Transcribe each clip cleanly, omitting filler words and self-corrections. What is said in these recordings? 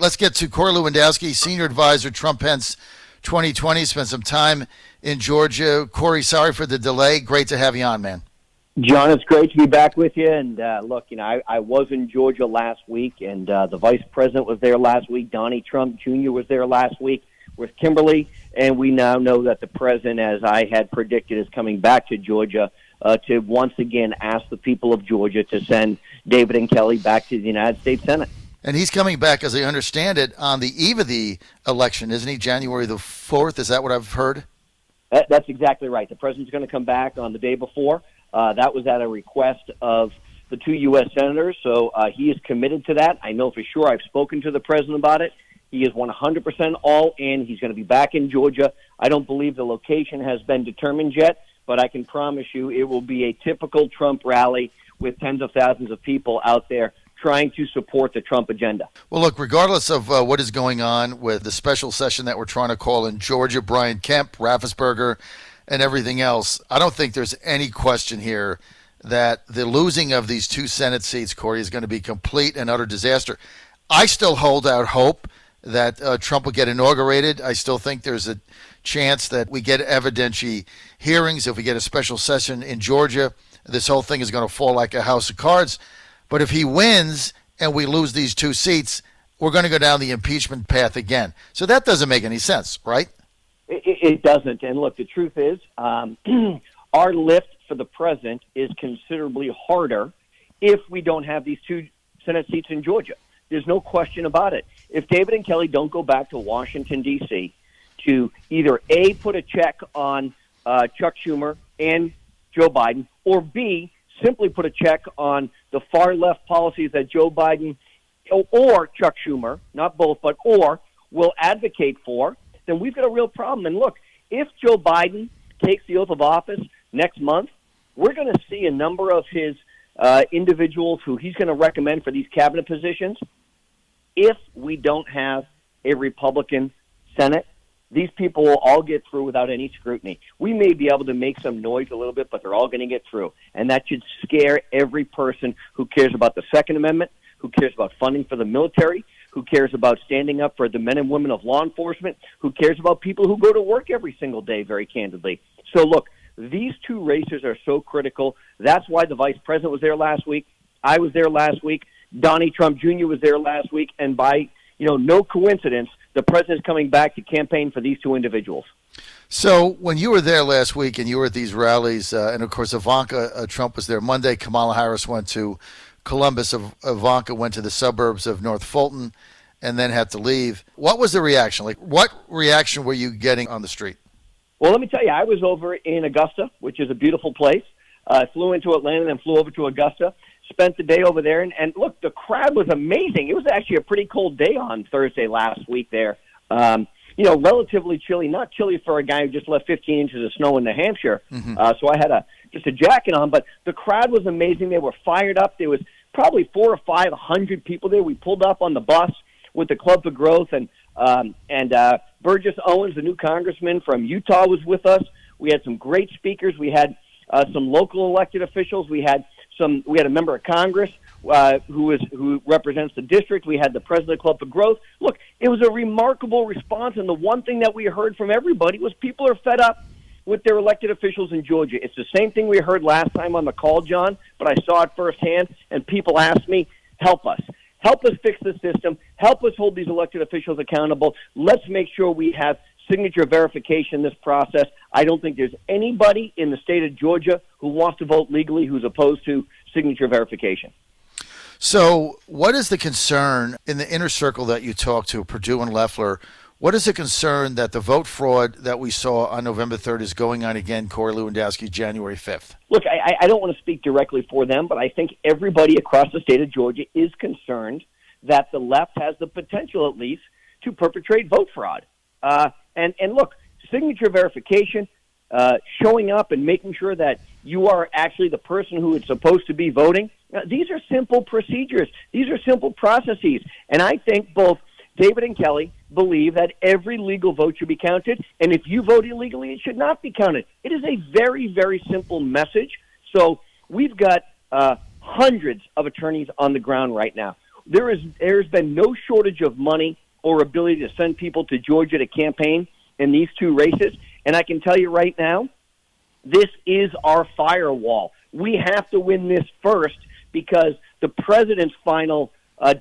let's get to Corey Lewandowski, Senior Advisor, Trump-Pence 2020. Spent some time in Georgia. Corey, sorry for the delay. Great to have you on, man. John, it's great to be back with you. And look, I was in Georgia last week, and the Vice President was there last week. Donnie Trump Jr. was there last week with Kimberly. And we now know that the President, as I had predicted, is coming back to Georgia to once again ask the people of Georgia to send David and Kelly back to the United States Senate. And he's coming back, as I understand it, on the eve of the election, isn't he? January the 4th, is that what I've heard? That's exactly right. The President's going to come back on the day before. That was at a request of the two U.S. senators, so he is committed to that. I know for sure. I've spoken to the President about it. He is 100% all in. He's going to be back in Georgia. I don't believe the location has been determined yet, but I can promise you it will be a typical Trump rally with tens of thousands of people out there trying to support the Trump agenda. Well, look, regardless of what is going on with the special session that we're trying to call in Georgia, Brian Kemp, Raffensperger, and everything else, I don't think there's any question here that the losing of these two Senate seats, Corey, is going to be complete and utter disaster. I still hold out hope that Trump will get inaugurated. I still think there's a chance that we get evidentiary hearings. If we get a special session in Georgia, this whole thing is going to fall like a house of cards. But if he wins and we lose these two seats, we're going to go down the impeachment path again. So that doesn't make any sense, right? It doesn't. And look, the truth is, our lift for the President is considerably harder if we don't have these two Senate seats in Georgia. There's no question about it. If David and Kelly don't go back to Washington, D.C. to either A, put a check on Chuck Schumer and Joe Biden, or B, simply put a check on the far-left policies that Joe Biden or Chuck Schumer, not both, but or, will advocate for, then we've got a real problem. And look, if Joe Biden takes the oath of office next month, we're going to see a number of his individuals who he's going to recommend for these cabinet positions. If we don't have a Republican Senate, these people will all get through without any scrutiny. We may be able to make some noise a little bit, but they're all going to get through. And that should scare every person who cares about the Second Amendment, who cares about funding for the military, who cares about standing up for the men and women of law enforcement, who cares about people who go to work every single day, very candidly. So, look, these two races are so critical. That's why the Vice President was there last week. I was there last week. Donnie Trump Jr. was there last week. And by, no coincidence, the President's coming back to campaign for these two individuals. So when you were there last week and you were at these rallies, and, of course, Ivanka Trump was there Monday, Kamala Harris went to Columbus, Ivanka went to the suburbs of North Fulton and then had to leave. What was the reaction? Like, what reaction were you getting on the street? Well, let me tell you, I was over in Augusta, which is a beautiful place. I flew into Atlanta and then flew over to Augusta, spent the day over there. And look, the crowd was amazing. It was actually a pretty cold day on Thursday last week there. Relatively chilly, not chilly for a guy who just left 15 inches of snow in New Hampshire. Mm-hmm. So I had just a jacket on, but the crowd was amazing. They were fired up. There was probably 400 or 500 people there. We pulled up on the bus with the Club for Growth, and Burgess Owens, the new congressman from Utah, was with us. We had some great speakers. We had some local elected officials. We had a member of Congress who represents the district. We had the president of Club for Growth. Look, it was a remarkable response, and the one thing that we heard from everybody was people are fed up with their elected officials in Georgia. It's the same thing we heard last time on the call, John, but I saw it firsthand, and people asked me, help us. Help us fix the system. Help us hold these elected officials accountable. Let's make sure we have signature verification in this process. I don't think there's anybody in the state of Georgia who wants to vote legally who's opposed to signature verification. So what is the concern in the inner circle that you talked to, Perdue and Loeffler? What is the concern that the vote fraud that we saw on November 3rd is going on again, Corey Lewandowski, January 5th? Look, I don't want to speak directly for them, but I think everybody across the state of Georgia is concerned that the left has the potential, at least, to perpetrate vote fraud. And look, signature verification, showing up and making sure that you are actually the person who is supposed to be voting, these are simple procedures. These are simple processes. And I think both David and Kelly believe that every legal vote should be counted, and if you vote illegally, it should not be counted. It is a very, very simple message. So we've got hundreds of attorneys on the ground right now. there's been no shortage of money or ability to send people to Georgia to campaign in these two races. And I can tell you right now, this is our firewall. We have to win this first because the president's final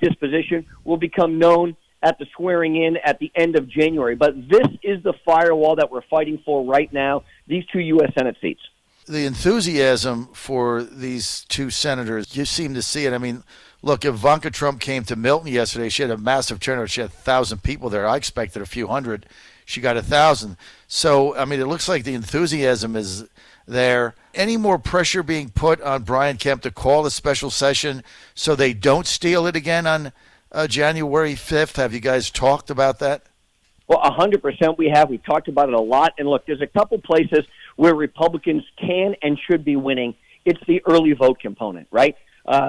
disposition will become known at the swearing in at the end of January. But this is the firewall that we're fighting for right now, these two U.S. Senate seats. The enthusiasm for these two senators, you seem to see it. I mean, look, if Ivanka Trump came to Milton yesterday, she had a massive turnout. She had 1,000 people there. I expected a few hundred. She got 1,000. So, I mean, it looks like the enthusiasm is there. Any more pressure being put on Brian Kemp to call a special session so they don't steal it again on January 5th? Have you guys talked about that? Well, 100% we have. We've talked about it a lot. And look, there's a couple places where Republicans can and should be winning. It's the early vote component, right?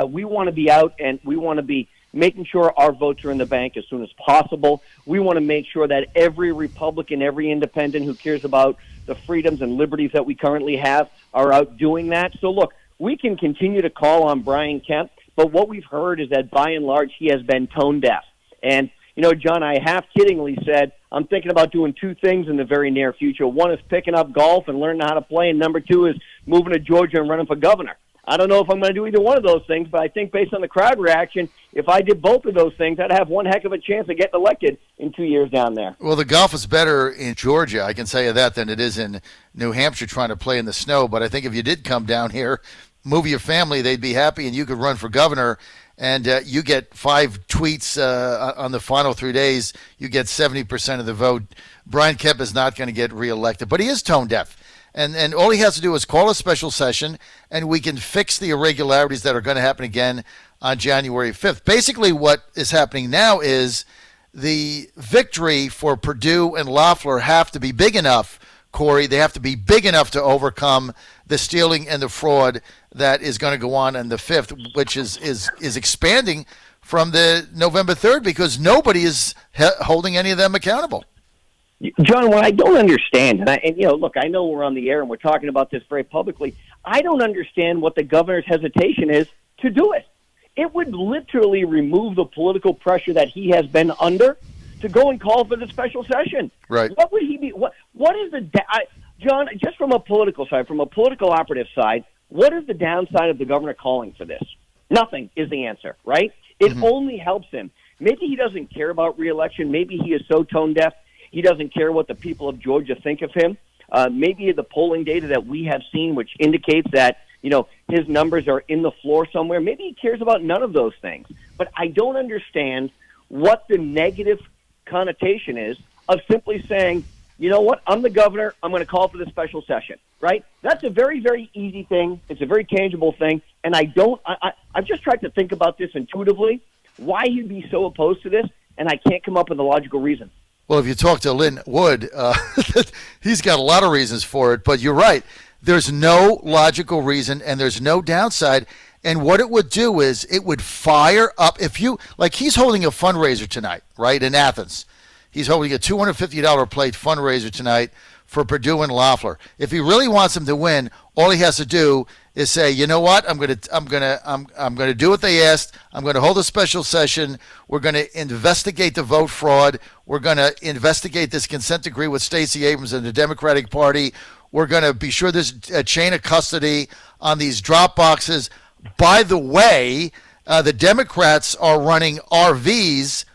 We want to be out and we want to be making sure our votes are in the bank as soon as possible. We want to make sure that every Republican, every independent who cares about the freedoms and liberties that we currently have are out doing that. So, look, we can continue to call on Brian Kemp, but what we've heard is that by and large he has been tone deaf. And, you know, John, I half-kiddingly said I'm thinking about doing two things in the very near future. One is picking up golf and learning how to play, and number two is moving to Georgia and running for governor. I don't know if I'm going to do either one of those things, but I think based on the crowd reaction, if I did both of those things, I'd have one heck of a chance of getting elected in 2 years down there. Well, the golf is better in Georgia, I can tell you that, than it is in New Hampshire trying to play in the snow. But I think if you did come down here, move your family, they'd be happy, and you could run for governor. And you get 5 tweets on the final 3 days, you get 70% of the vote. Brian Kemp is not going to get reelected, but he is tone deaf. And all he has to do is call a special session, and we can fix the irregularities that are going to happen again on January 5th. Basically, what is happening now is the victory for Perdue and Loeffler have to be big enough, Corey. They have to be big enough to overcome the stealing and the fraud that is going to go on the 5th, which is expanding from the November 3rd because nobody is holding any of them accountable. John, what I don't understand, and you know, look, I know we're on the air and we're talking about this very publicly. I don't understand what the governor's hesitation is to do it. It would literally remove the political pressure that he has been under to go and call for the special session. Right. What would he be? What is the John? Just from a political side, from a political operative side, what is the downside of the governor calling for this? Nothing is the answer, right? It only helps him. Maybe he doesn't care about re-election. Maybe he is so tone deaf he doesn't care what the people of Georgia think of him. Maybe the polling data that we have seen, which indicates that, you know, his numbers are in the floor somewhere. Maybe he cares about none of those things. But I don't understand what the negative connotation is of simply saying, you know what, I'm the governor, I'm going to call for the special session, right? That's a very, very easy thing. It's a very tangible thing. And I've just tried to think about this intuitively, why he'd be so opposed to this, and I can't come up with a logical reason. Well, if you talk to Lynn Wood, he's got a lot of reasons for it. But you're right. There's no logical reason, and there's no downside. And what it would do is it would fire up. If you, like, he's holding a fundraiser tonight, right, in Athens. He's holding a $250 plate fundraiser tonight for Perdue and Loeffler. If he really wants them to win, all he has to do is say, you know what, I'm going to do what they asked. I'm going to hold a special session. We're going to investigate the vote fraud. We're going to investigate this consent decree with Stacey Abrams and the Democratic Party. We're going to be sure there's a chain of custody on these drop boxes. By the way, the Democrats are running RVs,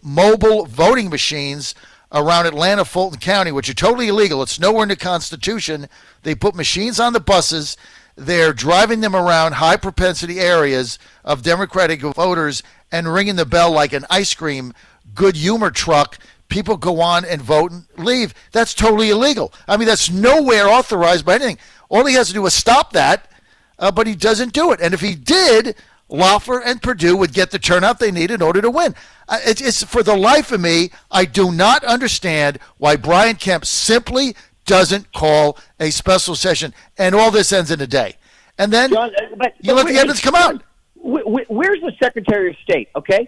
mobile voting machines around Atlanta, Fulton County, which are totally illegal. It's nowhere in the Constitution. They put machines on the buses. They're driving them around high-propensity areas of Democratic voters and ringing the bell like an ice cream good humor truck. People go on and vote and leave. That's totally illegal. I mean, that's nowhere authorized by anything. All he has to do is stop that, but he doesn't do it. And if he did, Loeffler and Perdue would get the turnout they need in order to win. It's for the life of me, I do not understand why Brian Kemp simply doesn't call a special session, and all this ends in a day. And then John, you let the evidence come out. Where's the Secretary of State, okay?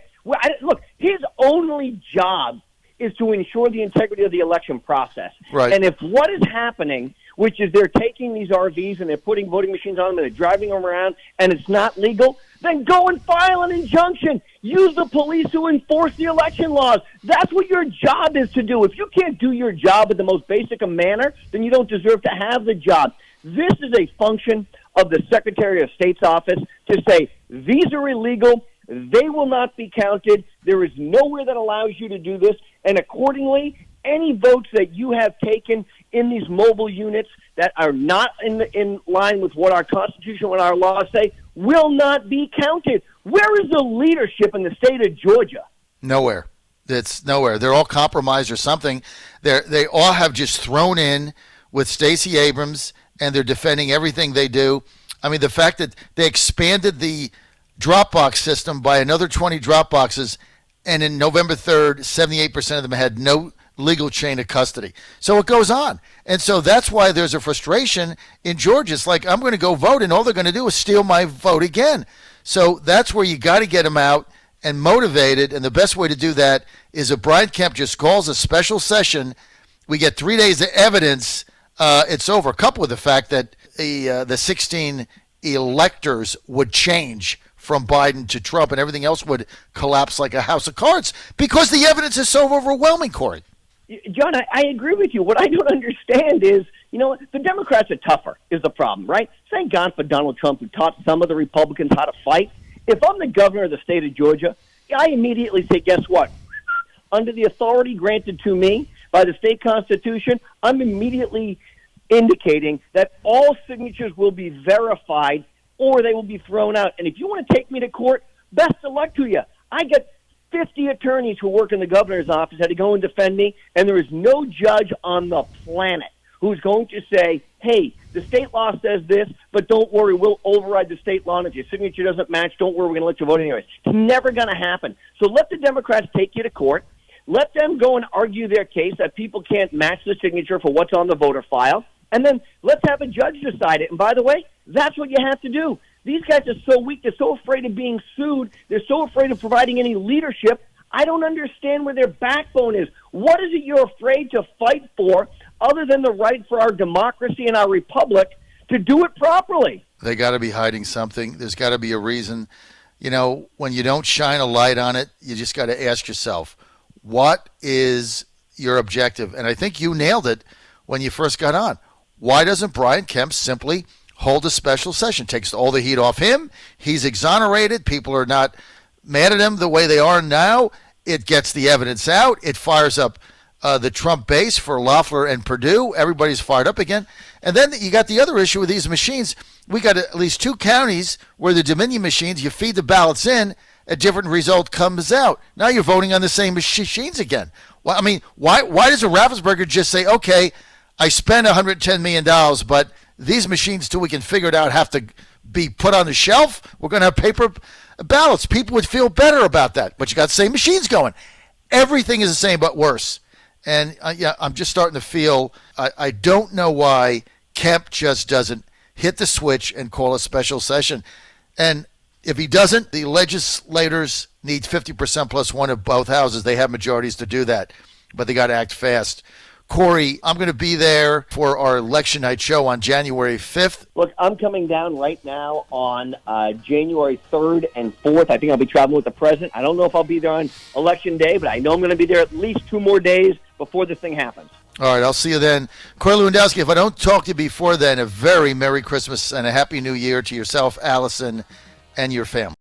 Look, his only job is to ensure the integrity of the election process. Right. And if what is happening, which is they're taking these RVs and they're putting voting machines on them and they're driving them around and it's not legal, then go and file an injunction. Use the police to enforce the election laws. That's what your job is to do. If you can't do your job in the most basic of manner, then you don't deserve to have the job. This is a function of the Secretary of State's office to say, these are illegal. They will not be counted. There is nowhere that allows you to do this. And accordingly, any votes that you have taken in these mobile units that are not in line with what our Constitution and our laws say will not be counted. Where is the leadership in the state of Georgia? Nowhere. It's nowhere. They're all compromised or something. They all have just thrown in with Stacey Abrams, and they're defending everything they do. I mean, the fact that they expanded the Dropbox system by another 20 Dropboxes, and in November 3rd, 78% of them had no legal chain of custody. So it goes on. And so that's why there's a frustration in Georgia. It's like, I'm going to go vote, and all they're going to do is steal my vote again. So that's where you got to get them out and motivated, and the best way to do that is if Brian Kemp just calls a special session, we get 3 days of evidence, it's over. Coupled with the fact that the 16 electors would change from Biden to Trump, and everything else would collapse like a house of cards because the evidence is so overwhelming, Corey. John, I agree with you. What I don't understand is, the Democrats are tougher is the problem, right? Thank God for Donald Trump, who taught some of the Republicans how to fight. If I'm the governor of the state of Georgia, I immediately say, guess what? Under the authority granted to me by the state constitution, I'm immediately indicating that all signatures will be verified or they will be thrown out. And if you want to take me to court, best of luck to you. I get 50 attorneys who work in the governor's office had to go and defend me, and there is no judge on the planet who's going to say, hey, the state law says this, but don't worry, we'll override the state law, and if your signature doesn't match, don't worry, we're going to let you vote anyways. It's never going to happen. So let the Democrats take you to court. Let them go and argue their case that people can't match the signature for what's on the voter file, and then let's have a judge decide it. And by the way, that's what you have to do. These guys are so weak. They're so afraid of being sued. They're so afraid of providing any leadership. I don't understand where their backbone is. What is it you're afraid to fight for other than the right for our democracy and our republic to do it properly? They got to be hiding something. There's got to be a reason. When you don't shine a light on it, you just got to ask yourself, what is your objective? And I think you nailed it when you first got on. Why doesn't Brian Kemp simply hold a special session? Takes all the heat off him. He's exonerated. People are not mad at him the way they are now. It gets the evidence out. It fires up the Trump base for Loeffler and Perdue. Everybody's fired up again. And then you got the other issue with these machines. We got at least 2 counties where the Dominion machines, you feed the ballots in, a different result comes out. Now you're voting on the same machines again. Well, I mean, why does a Raffensperger just say, okay, I spent $110 million, but these machines, till we can figure it out, have to be put on the shelf? We're going to have paper ballots. People would feel better about that, but you got the same machines going. Everything is the same but worse. And I'm just starting to feel, I don't know why Kemp just doesn't hit the switch and call a special session. And if he doesn't, the legislators need 50% plus one of both houses. They have majorities to do that, but they got to act fast. Corey, I'm going to be there for our election night show on January 5th. Look, I'm coming down right now on January 3rd and 4th. I think I'll be traveling with the president. I don't know if I'll be there on Election Day, but I know I'm going to be there at least 2 more days before this thing happens. All right, I'll see you then. Corey Lewandowski, if I don't talk to you before then, a very Merry Christmas and a Happy New Year to yourself, Allison, and your family.